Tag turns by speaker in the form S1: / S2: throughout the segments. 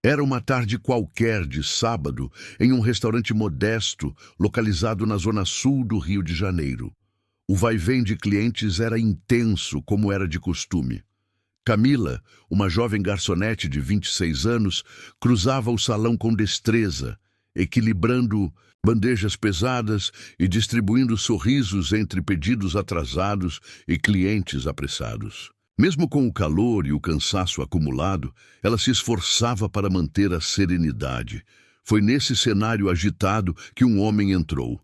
S1: Era uma tarde qualquer de sábado, em um restaurante modesto, localizado na zona sul do Rio de Janeiro. O vai-vem de clientes era intenso, como era de costume. Camila, uma jovem garçonete de 26 anos, cruzava o salão com destreza, equilibrando bandejas pesadas e distribuindo sorrisos entre pedidos atrasados e clientes apressados. Mesmo com o calor e o cansaço acumulado, ela se esforçava para manter a serenidade. Foi nesse cenário agitado que um homem entrou.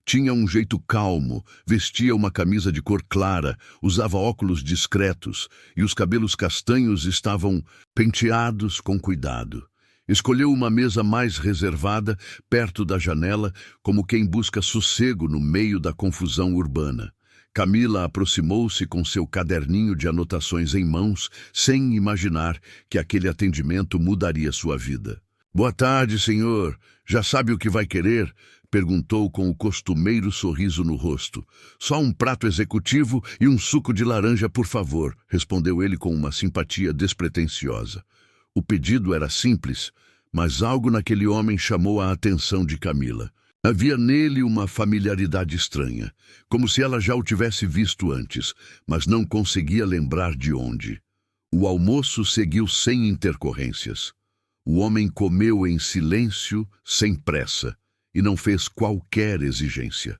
S1: Tinha um jeito calmo, vestia uma camisa de cor clara, usava óculos discretos e os cabelos castanhos estavam penteados com cuidado. Escolheu uma mesa mais reservada, perto da janela, como quem busca sossego no meio da confusão urbana. Camila aproximou-se com seu caderninho de anotações em mãos, sem imaginar que aquele atendimento mudaria sua vida. "Boa tarde, senhor. Já sabe o que vai querer?" perguntou com o costumeiro sorriso no rosto. "Só um prato executivo e um suco de laranja, por favor", respondeu ele com uma simpatia despretensiosa. O pedido era simples, mas algo naquele homem chamou a atenção de Camila. Havia nele uma familiaridade estranha, como se ela já o tivesse visto antes, mas não conseguia lembrar de onde. O almoço seguiu sem intercorrências. O homem comeu em silêncio, sem pressa, e não fez qualquer exigência.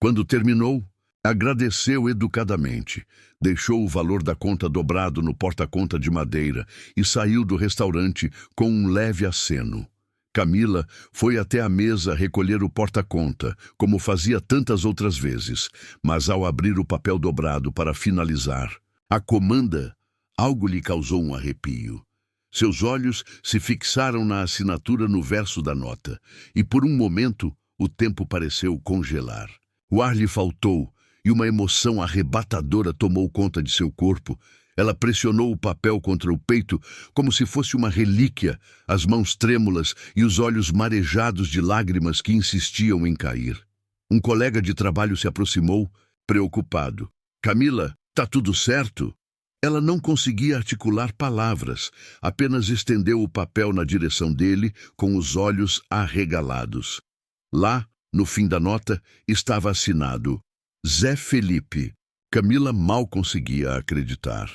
S1: Quando terminou, agradeceu educadamente, deixou o valor da conta dobrado no porta-conta de madeira e saiu do restaurante com um leve aceno. Camila foi até a mesa recolher o porta-conta, como fazia tantas outras vezes, mas ao abrir o papel dobrado para finalizar a comanda, algo lhe causou um arrepio. Seus olhos se fixaram na assinatura no verso da nota, e por um momento o tempo pareceu congelar. O ar lhe faltou, e uma emoção arrebatadora tomou conta de seu corpo. Ela pressionou o papel contra o peito como se fosse uma relíquia, as mãos trêmulas e os olhos marejados de lágrimas que insistiam em cair. Um colega de trabalho se aproximou, preocupado. "Camila, tá tudo certo?" Ela não conseguia articular palavras, apenas estendeu o papel na direção dele com os olhos arregalados. Lá, no fim da nota, estava assinado Zé Felipe. Camila mal conseguia acreditar.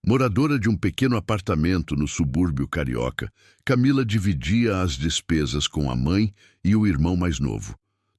S1: Moradora de um pequeno apartamento no subúrbio carioca, Camila dividia as despesas com a mãe e o irmão mais novo.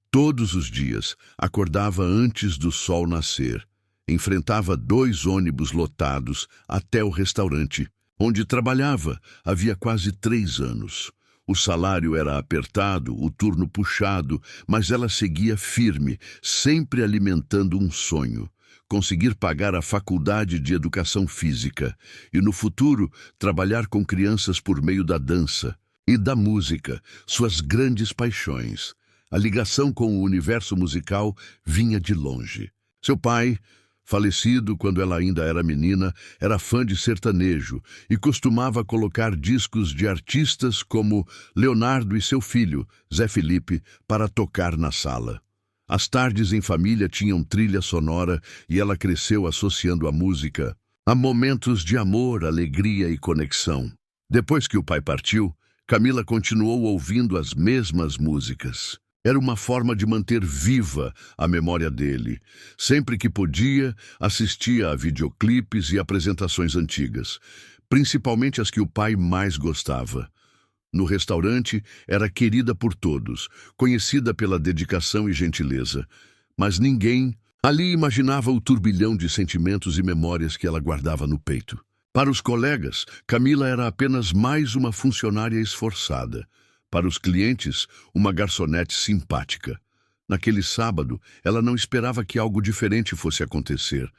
S1: Todos os dias, acordava antes do sol nascer. Enfrentava 2 ônibus lotados até o restaurante, onde trabalhava havia quase 3 anos. O salário era apertado, o turno puxado, mas ela seguia firme, sempre alimentando um sonho: conseguir pagar a faculdade de educação física e, no futuro, trabalhar com crianças por meio da dança e da música, suas grandes paixões. A ligação com o universo musical vinha de longe. Seu pai, falecido quando ela ainda era menina, era fã de sertanejo e costumava colocar discos de artistas como Leonardo e seu filho, Zé Felipe, para tocar na sala. As tardes em família tinham trilha sonora e ela cresceu associando a música a momentos de amor, alegria e conexão. Depois que o pai partiu, Camila continuou ouvindo as mesmas músicas. Era uma forma de manter viva a memória dele. Sempre que podia, assistia a videoclipes e apresentações antigas, principalmente as que o pai mais gostava. No restaurante, era querida por todos, conhecida pela dedicação e gentileza. Mas ninguém ali imaginava o turbilhão de sentimentos e memórias que ela guardava no peito. Para os colegas, Camila era apenas mais uma funcionária esforçada. Para os clientes, uma garçonete simpática. Naquele sábado, ela não esperava que algo diferente fosse acontecer.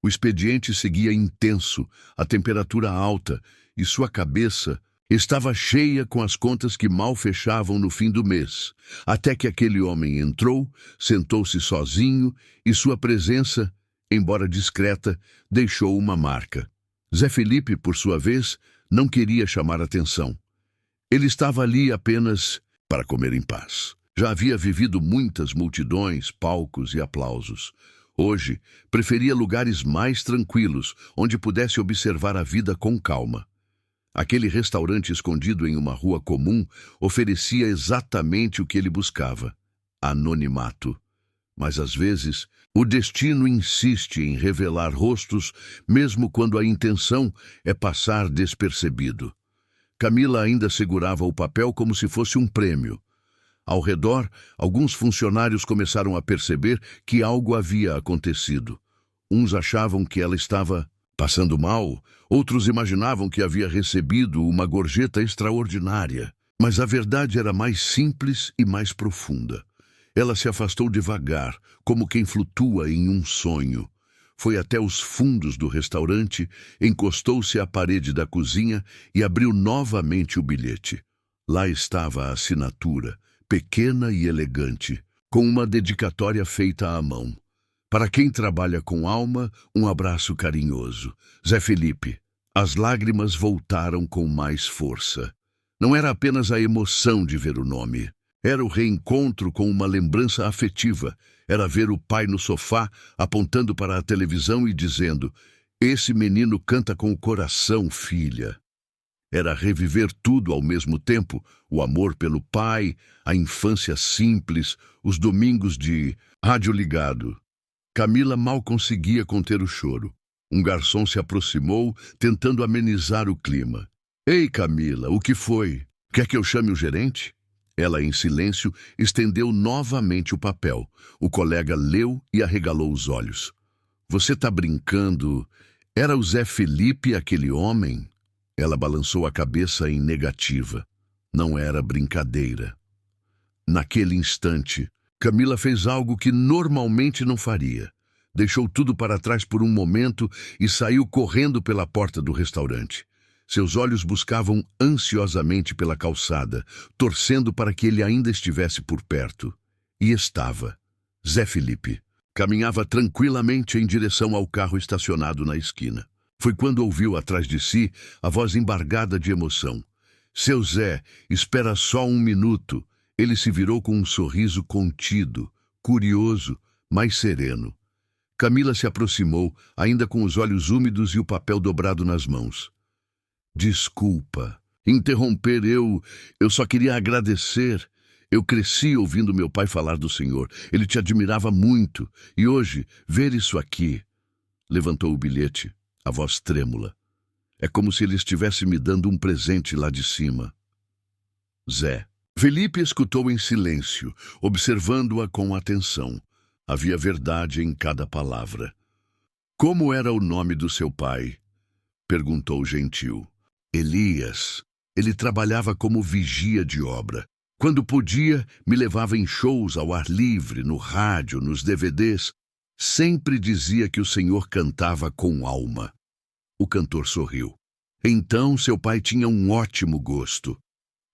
S1: O expediente seguia intenso, a temperatura alta, e sua cabeça estava cheia com as contas que mal fechavam no fim do mês, até que aquele homem entrou, sentou-se sozinho e sua presença, embora discreta, deixou uma marca. Zé Felipe, por sua vez, não queria chamar atenção. Ele estava ali apenas para comer em paz. Já havia vivido muitas multidões, palcos e aplausos. Hoje, preferia lugares mais tranquilos, onde pudesse observar a vida com calma. Aquele restaurante escondido em uma rua comum oferecia exatamente o que ele buscava: anonimato. Mas às vezes, o destino insiste em revelar rostos, mesmo quando a intenção é passar despercebido. Camila ainda segurava o papel como se fosse um prêmio. Ao redor, alguns funcionários começaram a perceber que algo havia acontecido. Uns achavam que ela estava passando mal, outros imaginavam que havia recebido uma gorjeta extraordinária. Mas a verdade era mais simples e mais profunda. Ela se afastou devagar, como quem flutua em um sonho. Foi até os fundos do restaurante, encostou-se à parede da cozinha e abriu novamente o bilhete. Lá estava a assinatura, pequena e elegante, com uma dedicatória feita à mão. Para quem trabalha com alma, um abraço carinhoso. Zé Felipe. As lágrimas voltaram com mais força. Não era apenas a emoção de ver o nome. Era o reencontro com uma lembrança afetiva. Era ver o pai no sofá, apontando para a televisão e dizendo: "Esse menino canta com o coração, filha." Era reviver tudo ao mesmo tempo: o amor pelo pai, a infância simples, os domingos de rádio ligado. Camila mal conseguia conter o choro. Um garçom se aproximou, tentando amenizar o clima. "Ei, Camila, o que foi? Quer que eu chame o gerente?" Ela, em silêncio, estendeu novamente o papel. O colega leu e arregalou os olhos. "Você tá brincando? Era o Zé Felipe, aquele homem?" Ela balançou a cabeça em negativa. Não era brincadeira. Naquele instante, Camila fez algo que normalmente não faria. Deixou tudo para trás por um momento e saiu correndo pela porta do restaurante. Seus olhos buscavam ansiosamente pela calçada, torcendo para que ele ainda estivesse por perto. E estava. Zé Felipe. Caminhava tranquilamente em direção ao carro estacionado na esquina. Foi quando ouviu atrás de si a voz embargada de emoção. "Seu Zé, espera só um minuto." Ele se virou com um sorriso contido, curioso, mas sereno. Camila se aproximou, ainda com os olhos úmidos e o papel dobrado nas mãos. "Desculpa. Interromper, eu só queria agradecer. Eu cresci ouvindo meu pai falar do senhor. Ele te admirava muito. E hoje, ver isso aqui." Levantou o bilhete, a voz trêmula. É como se ele estivesse me dando um presente lá de cima. Zé. Felipe escutou em silêncio, observando-a com atenção. Havia verdade em cada palavra. "Como era o nome do seu pai?" perguntou gentil. "Elias. Ele trabalhava como vigia de obra. Quando podia, me levava em shows ao ar livre, no rádio, nos DVDs. Sempre dizia que o senhor cantava com alma." O cantor sorriu. "Então seu pai tinha um ótimo gosto."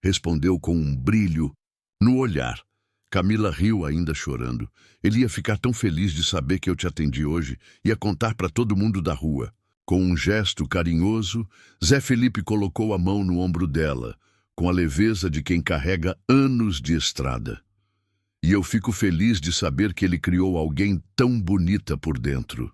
S1: Respondeu com um brilho no olhar. Camila riu, ainda chorando. "Ele ia ficar tão feliz de saber que eu te atendi hoje. Ia contar para todo mundo da rua." Com um gesto carinhoso, Zé Felipe colocou a mão no ombro dela, com a leveza de quem carrega anos de estrada. "E eu fico feliz de saber que ele criou alguém tão bonita por dentro."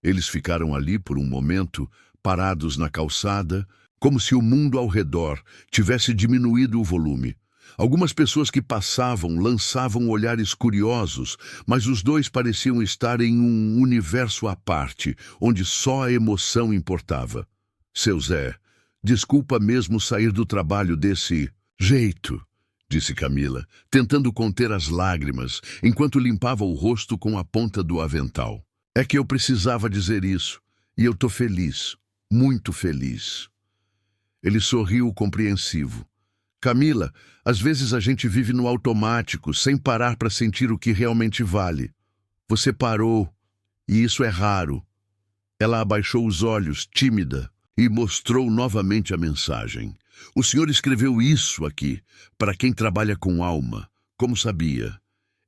S1: Eles ficaram ali por um momento, parados na calçada, como se o mundo ao redor tivesse diminuído o volume. Algumas pessoas que passavam lançavam olhares curiosos, mas os dois pareciam estar em um universo à parte, onde só a emoção importava. "Seu Zé, desculpa mesmo sair do trabalho desse jeito", disse Camila, tentando conter as lágrimas, enquanto limpava o rosto com a ponta do avental. "É que eu precisava dizer isso, e eu tô feliz, muito feliz." Ele sorriu compreensivo. "Camila, às vezes a gente vive no automático, sem parar para sentir o que realmente vale. Você parou, e isso é raro." Ela abaixou os olhos, tímida, e mostrou novamente a mensagem. "O senhor escreveu isso aqui, para quem trabalha com alma. Como sabia?"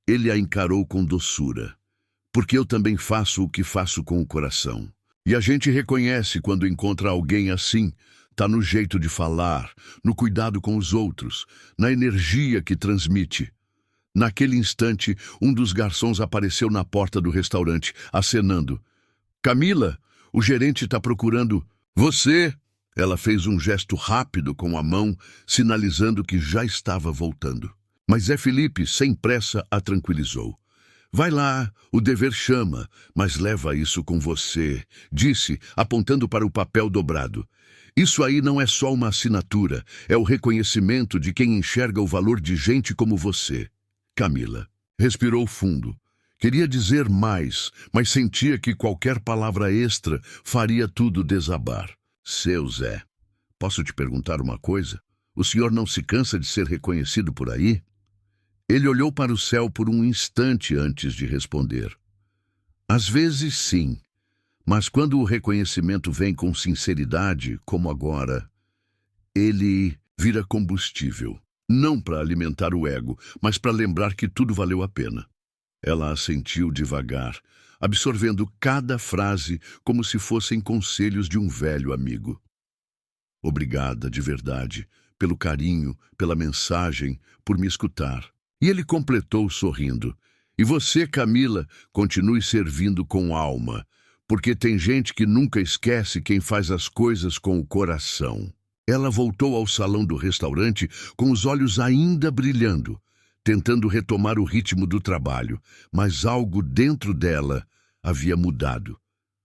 S1: Ele a encarou com doçura. "Porque eu também faço o que faço com o coração. E a gente reconhece quando encontra alguém assim. Tá no jeito de falar, no cuidado com os outros, na energia que transmite." Naquele instante, um dos garçons apareceu na porta do restaurante, acenando. "Camila, o gerente está procurando." "Você?" Ela fez um gesto rápido com a mão, sinalizando que já estava voltando. Mas Zé Felipe, sem pressa, a tranquilizou. Vai lá, o dever chama, mas leva isso com você, disse, apontando para o papel dobrado. Isso aí não é só uma assinatura, é o reconhecimento de quem enxerga o valor de gente como você. Camila respirou fundo. Queria dizer mais, mas sentia que qualquer palavra extra faria tudo desabar. Seu Zé, posso te perguntar uma coisa? O senhor não se cansa de ser reconhecido por aí? Ele olhou para o céu por um instante antes de responder. Às vezes, sim. Mas quando o reconhecimento vem com sinceridade, como agora, ele vira combustível. Não para alimentar o ego, mas para lembrar que tudo valeu a pena. Ela assentiu devagar, absorvendo cada frase como se fossem conselhos de um velho amigo. Obrigada, de verdade, pelo carinho, pela mensagem, por me escutar. E ele completou sorrindo. E você, Camila, continue servindo com alma, porque tem gente que nunca esquece quem faz as coisas com o coração. Ela voltou ao salão do restaurante com os olhos ainda brilhando, tentando retomar o ritmo do trabalho, mas algo dentro dela havia mudado.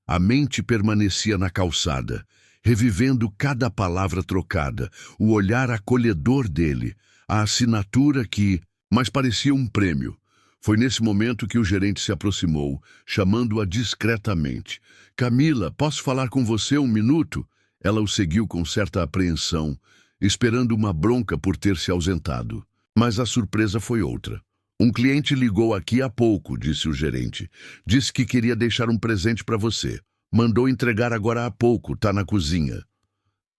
S1: A mente permanecia na calçada, revivendo cada palavra trocada, o olhar acolhedor dele, a assinatura que, mas parecia um prêmio. Foi nesse momento que o gerente se aproximou, chamando-a discretamente. Camila, posso falar com você um minuto? Ela o seguiu com certa apreensão, esperando uma bronca por ter se ausentado. Mas a surpresa foi outra. Um cliente ligou aqui há pouco, disse o gerente. Disse que queria deixar um presente para você. Mandou entregar agora há pouco, tá na cozinha.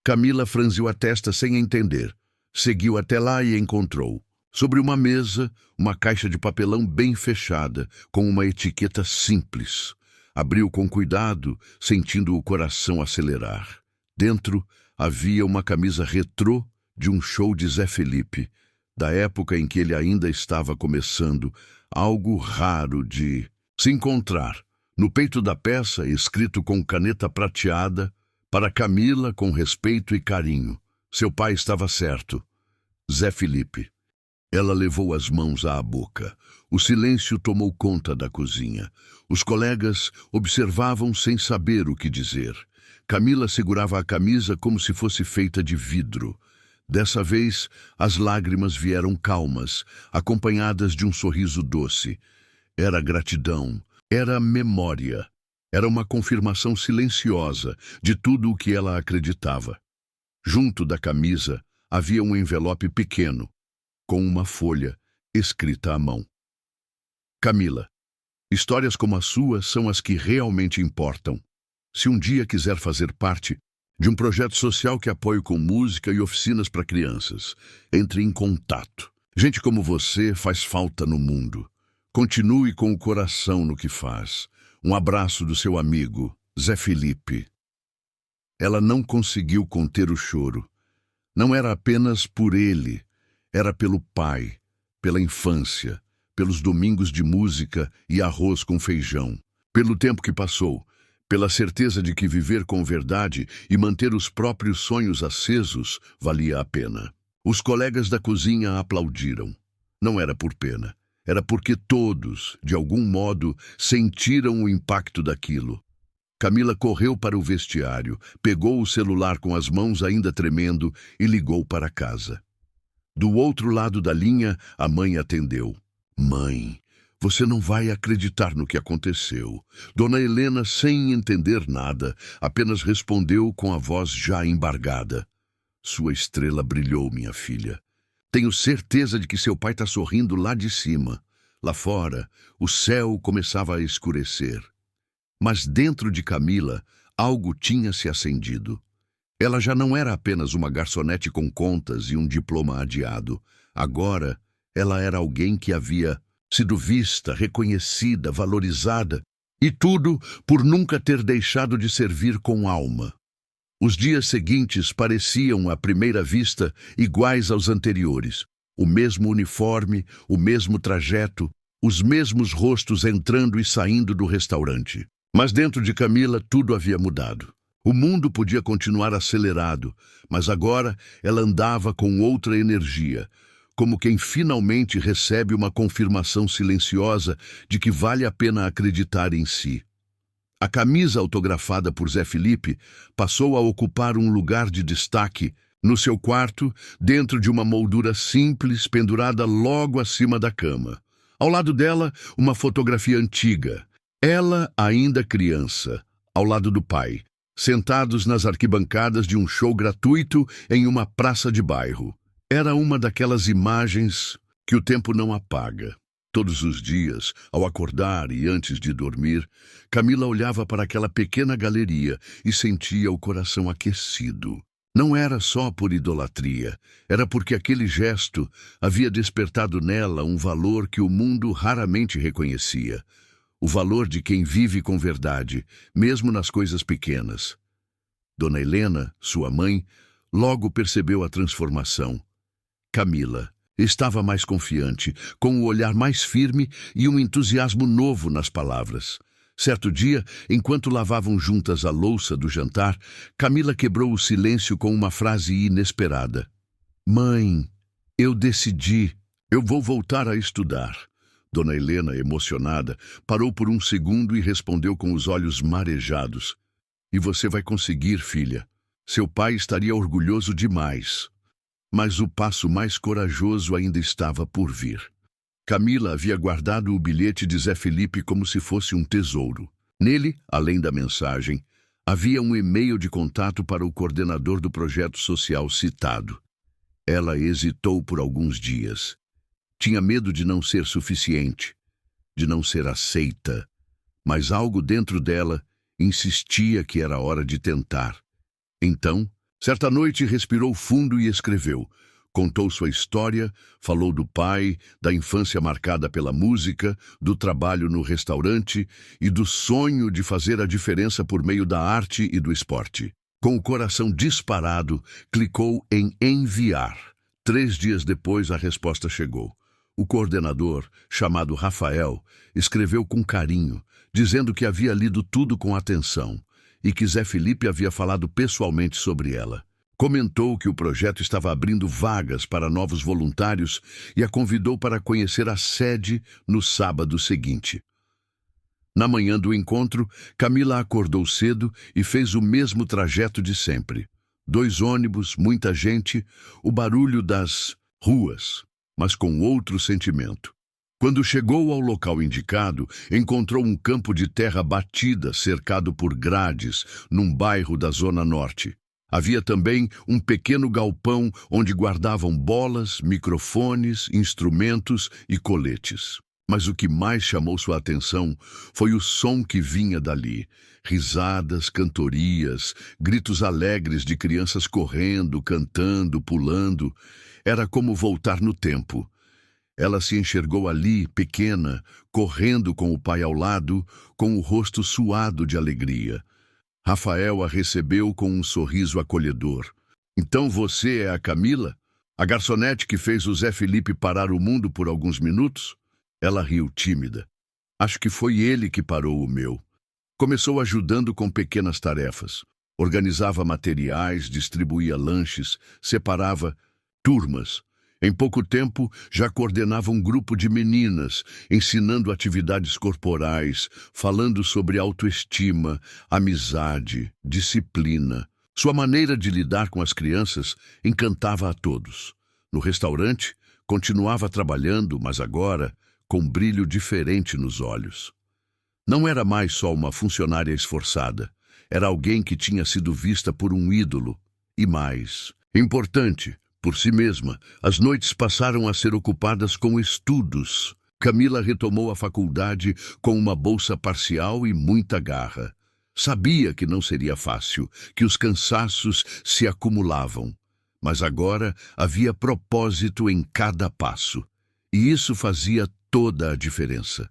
S1: Camila franziu a testa sem entender. Seguiu até lá e encontrou. Sobre uma mesa, uma caixa de papelão bem fechada, com uma etiqueta simples. Abriu com cuidado, sentindo o coração acelerar. Dentro havia uma camisa retrô de um show de Zé Felipe, da época em que ele ainda estava começando, algo raro de se encontrar. No peito da peça, escrito com caneta prateada, para Camila com respeito e carinho. Seu pai estava certo. Zé Felipe. Ela levou as mãos à boca. O silêncio tomou conta da cozinha. Os colegas observavam sem saber o que dizer. Camila segurava a camisa como se fosse feita de vidro. Dessa vez, as lágrimas vieram calmas, acompanhadas de um sorriso doce. Era gratidão, era memória. Era uma confirmação silenciosa de tudo o que ela acreditava. Junto da camisa havia um envelope pequeno, com uma folha escrita à mão. Camila, histórias como a sua são as que realmente importam. Se um dia quiser fazer parte de um projeto social que apoie com música e oficinas para crianças, entre em contato. Gente como você faz falta no mundo. Continue com o coração no que faz. Um abraço do seu amigo, Zé Felipe. Ela não conseguiu conter o choro. Não era apenas por ele, era pelo pai, pela infância, pelos domingos de música e arroz com feijão, pelo tempo que passou, pela certeza de que viver com verdade e manter os próprios sonhos acesos valia a pena. Os colegas da cozinha aplaudiram. Não era por pena, era porque todos, de algum modo, sentiram o impacto daquilo. Camila correu para o vestiário, pegou o celular com as mãos ainda tremendo e ligou para casa. Do outro lado da linha, a mãe atendeu. Mãe, você não vai acreditar no que aconteceu. Dona Helena, sem entender nada, apenas respondeu com a voz já embargada. Sua estrela brilhou, minha filha. Tenho certeza de que seu pai está sorrindo lá de cima. Lá fora, o céu começava a escurecer. Mas dentro de Camila, algo tinha se acendido. Ela já não era apenas uma garçonete com contas e um diploma adiado. Agora, ela era alguém que havia sido vista, reconhecida, valorizada, e tudo por nunca ter deixado de servir com alma. Os dias seguintes pareciam, à primeira vista, iguais aos anteriores. O mesmo uniforme, o mesmo trajeto, os mesmos rostos entrando e saindo do restaurante. Mas dentro de Camila tudo havia mudado. O mundo podia continuar acelerado, mas agora ela andava com outra energia, como quem finalmente recebe uma confirmação silenciosa de que vale a pena acreditar em si. A camisa autografada por Zé Felipe passou a ocupar um lugar de destaque no seu quarto, dentro de uma moldura simples pendurada logo acima da cama. Ao lado dela, uma fotografia antiga. Ela, ainda criança, ao lado do pai, sentados nas arquibancadas de um show gratuito em uma praça de bairro. Era uma daquelas imagens que o tempo não apaga. Todos os dias, ao acordar e antes de dormir, Camila olhava para aquela pequena galeria e sentia o coração aquecido. Não era só por idolatria, era porque aquele gesto havia despertado nela um valor que o mundo raramente reconhecia. O valor de quem vive com verdade, mesmo nas coisas pequenas. Dona Helena, sua mãe, logo percebeu a transformação. Camila estava mais confiante, com o olhar mais firme e um entusiasmo novo nas palavras. Certo dia, enquanto lavavam juntas a louça do jantar, Camila quebrou o silêncio com uma frase inesperada. Mãe, eu decidi, eu vou voltar a estudar. Dona Helena, emocionada, parou por um segundo e respondeu com os olhos marejados. E você vai conseguir, filha. Seu pai estaria orgulhoso demais. Mas o passo mais corajoso ainda estava por vir. Camila havia guardado o bilhete de Zé Felipe como se fosse um tesouro. Nele, além da mensagem, havia um e-mail de contato para o coordenador do projeto social citado. Ela hesitou por alguns dias. Tinha medo de não ser suficiente, de não ser aceita, mas algo dentro dela insistia que era hora de tentar. Então, certa noite respirou fundo e escreveu. Contou sua história, falou do pai, da infância marcada pela música, do trabalho no restaurante e do sonho de fazer a diferença por meio da arte e do esporte. Com o coração disparado, clicou em enviar. 3 dias depois, a resposta chegou. O coordenador, chamado Rafael, escreveu com carinho, dizendo que havia lido tudo com atenção e que Zé Felipe havia falado pessoalmente sobre ela. Comentou que o projeto estava abrindo vagas para novos voluntários e a convidou para conhecer a sede no sábado seguinte. Na manhã do encontro, Camila acordou cedo e fez o mesmo trajeto de sempre. 2 ônibus, muita gente, o barulho das ruas, mas com outro sentimento. Quando chegou ao local indicado, encontrou um campo de terra batida cercado por grades, num bairro da Zona Norte. Havia também um pequeno galpão onde guardavam bolas, microfones, instrumentos e coletes. Mas o que mais chamou sua atenção foi o som que vinha dali. Risadas, cantorias, gritos alegres de crianças correndo, cantando, pulando. Era como voltar no tempo. Ela se enxergou ali, pequena, correndo com o pai ao lado, com o rosto suado de alegria. Rafael a recebeu com um sorriso acolhedor. Então você é a Camila? A garçonete que fez o Zé Felipe parar o mundo por alguns minutos? Ela riu tímida. Acho que foi ele que parou o meu. Começou ajudando com pequenas tarefas. Organizava materiais, distribuía lanches, separava turmas. Em pouco tempo, já coordenava um grupo de meninas, ensinando atividades corporais, falando sobre autoestima, amizade, disciplina. Sua maneira de lidar com as crianças encantava a todos. No restaurante, continuava trabalhando, mas agora com um brilho diferente nos olhos. Não era mais só uma funcionária esforçada. Era alguém que tinha sido vista por um ídolo. E mais, importante, por si mesma, as noites passaram a ser ocupadas com estudos. Camila retomou a faculdade com uma bolsa parcial e muita garra. Sabia que não seria fácil, que os cansaços se acumulavam. Mas agora havia propósito em cada passo. E isso fazia toda a diferença.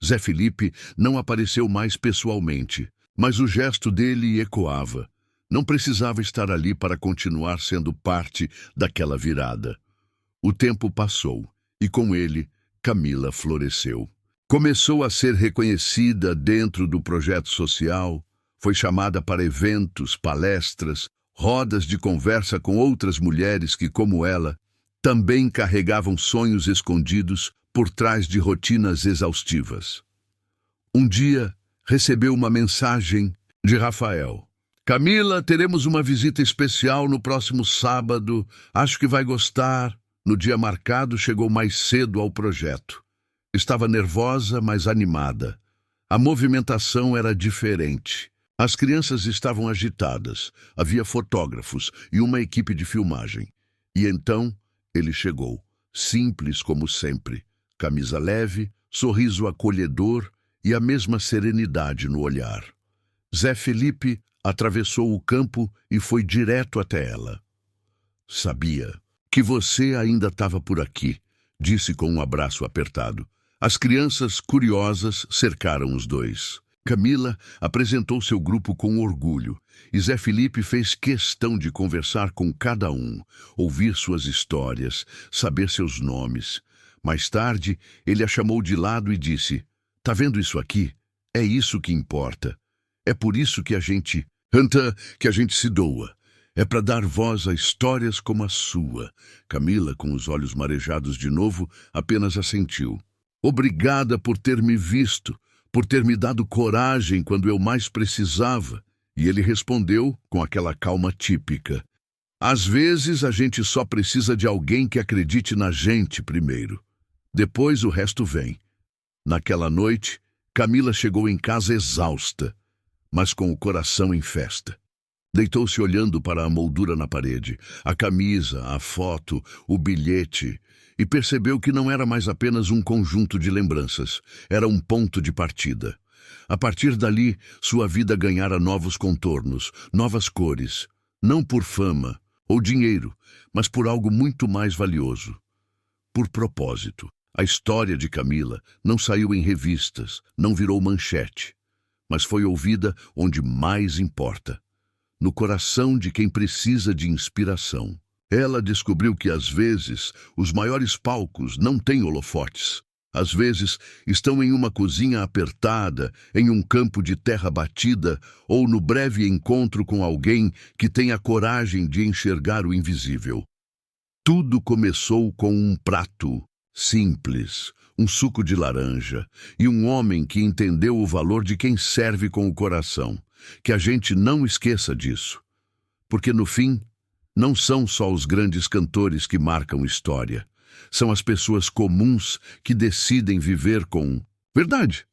S1: Zé Felipe não apareceu mais pessoalmente, mas o gesto dele ecoava. Não precisava estar ali para continuar sendo parte daquela virada. O tempo passou, e com ele, Camila floresceu. Começou a ser reconhecida dentro do projeto social, Foi chamada para eventos, palestras, rodas de conversa com outras mulheres que, como ela, também carregavam sonhos escondidos por trás de rotinas exaustivas. Um dia, recebeu uma mensagem de Rafael. Camila, teremos uma visita especial no próximo sábado. Acho que vai gostar. No dia marcado, chegou mais cedo ao projeto. Estava nervosa, mas animada. A movimentação era diferente. As crianças estavam agitadas. Havia fotógrafos e uma equipe de filmagem. E então, ele chegou, simples como sempre. Camisa leve, sorriso acolhedor e a mesma serenidade no olhar. Zé Felipe atravessou o campo e foi direto até ela. Sabia que você ainda estava por aqui, disse com um abraço apertado. As crianças, curiosas, cercaram os dois. Camila apresentou seu grupo com orgulho e Zé Felipe fez questão de conversar com cada um, ouvir suas histórias, saber seus nomes. Mais tarde, ele a chamou de lado e disse: "Tá vendo isso aqui? É isso que importa. É por isso que a gente se doa. É para dar voz a histórias como a sua." Camila, com os olhos marejados de novo, apenas assentiu. "Obrigada por ter me visto, por ter me dado coragem quando eu mais precisava." E ele respondeu com aquela calma típica: "Às vezes a gente só precisa de alguém que acredite na gente primeiro. Depois o resto vem." Naquela noite, Camila chegou em casa exausta, mas com o coração em festa. Deitou-se olhando para a moldura na parede, a camisa, a foto, o bilhete, e percebeu que não era mais apenas um conjunto de lembranças, era um ponto de partida. A partir dali, sua vida ganhara novos contornos, novas cores, não por fama ou dinheiro, mas por algo muito mais valioso, por propósito. A história de Camila não saiu em revistas, não virou manchete, mas foi ouvida onde mais importa, no coração de quem precisa de inspiração. Ela descobriu que, às vezes, os maiores palcos não têm holofotes. Às vezes, estão em uma cozinha apertada, em um campo de terra batida ou no breve encontro com alguém que tem a coragem de enxergar o invisível. Tudo começou com um prato simples, um suco de laranja e um homem que entendeu o valor de quem serve com o coração. Que a gente não esqueça disso, porque no fim, não são só os grandes cantores que marcam história. São as pessoas comuns que decidem viver com verdade.